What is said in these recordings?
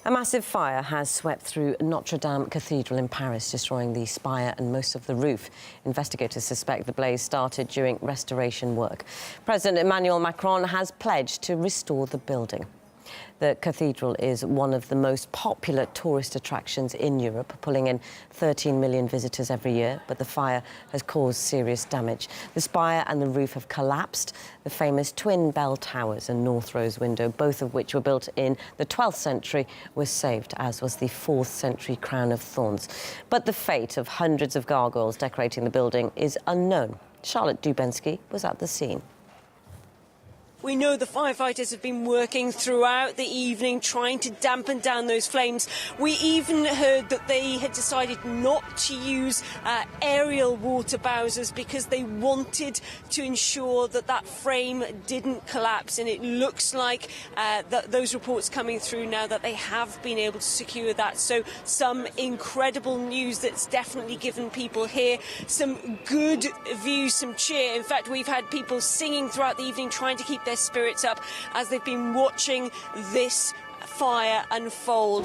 A massive fire has swept through Notre Dame Cathedral in Paris, destroying the spire and most of the roof. Investigators suspect the blaze started during restoration work. President Emmanuel Macron has pledged to restore the building. The cathedral is one of the most popular tourist attractions in Europe, pulling in 13 million visitors every year, but the fire has caused serious damage. The spire and the roof have collapsed. The famous twin bell towers and North Rose window, both of which were built in the 12th century, were saved, as was the 4th century crown of thorns. But the fate of hundreds of gargoyles decorating the building is unknown. Charlotte Dubensky was at the scene. We know the firefighters have been working throughout the evening trying to dampen down those flames. We even heard that they had decided not to use aerial water bowsers because they wanted to ensure that that frame didn't collapse. And it looks like those reports coming through now that they have been able to secure that. So some incredible news that's definitely given people here some good views, some cheer. In fact, we've had people singing throughout the evening trying to keep their spirits up as they've been watching this fire unfold.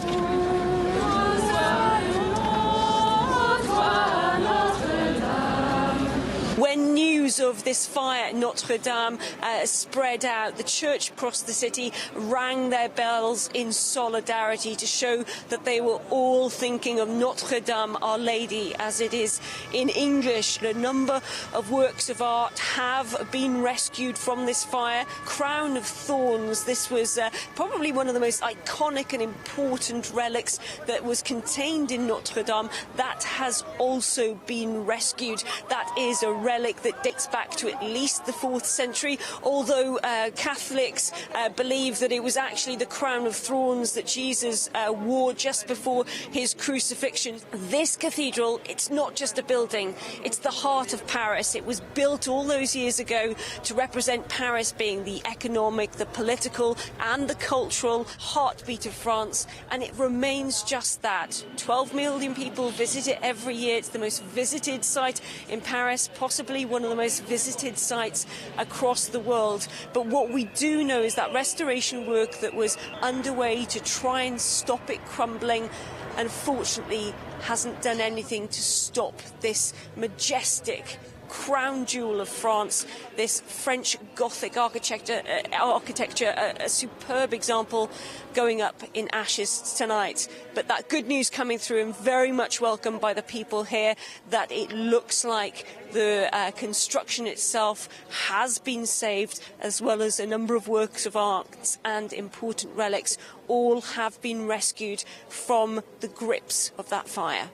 When news of this fire at Notre Dame spread out, the church across the city rang their bells in solidarity to show that they were all thinking of Notre Dame, Our Lady, as it is in English. A number of works of art have been rescued from this fire. Crown of Thorns, this was probably one of the most iconic and important relics that was contained in Notre Dame. That has also been rescued. That is a relic that dates back to at least the 4th century, although Catholics believe that it was actually the crown of thorns that Jesus wore just before his crucifixion. This cathedral, it's not just a building, it's the heart of Paris. It was built all those years ago to represent Paris being the economic, the political and the cultural heartbeat of France, and it remains just that. 12 million people visit it every year. It's the most visited site in Paris, possibly one of the most visited sites across the world. But what we do know is that restoration work that was underway to try and stop it crumbling, unfortunately, hasn't done anything to stop this majestic crown jewel of France, this French Gothic architecture, a superb example going up in ashes tonight. But that good news coming through and very much welcomed by the people here, that it looks like the construction itself has been saved, as well as a number of works of art and important relics, all have been rescued from the grips of that fire.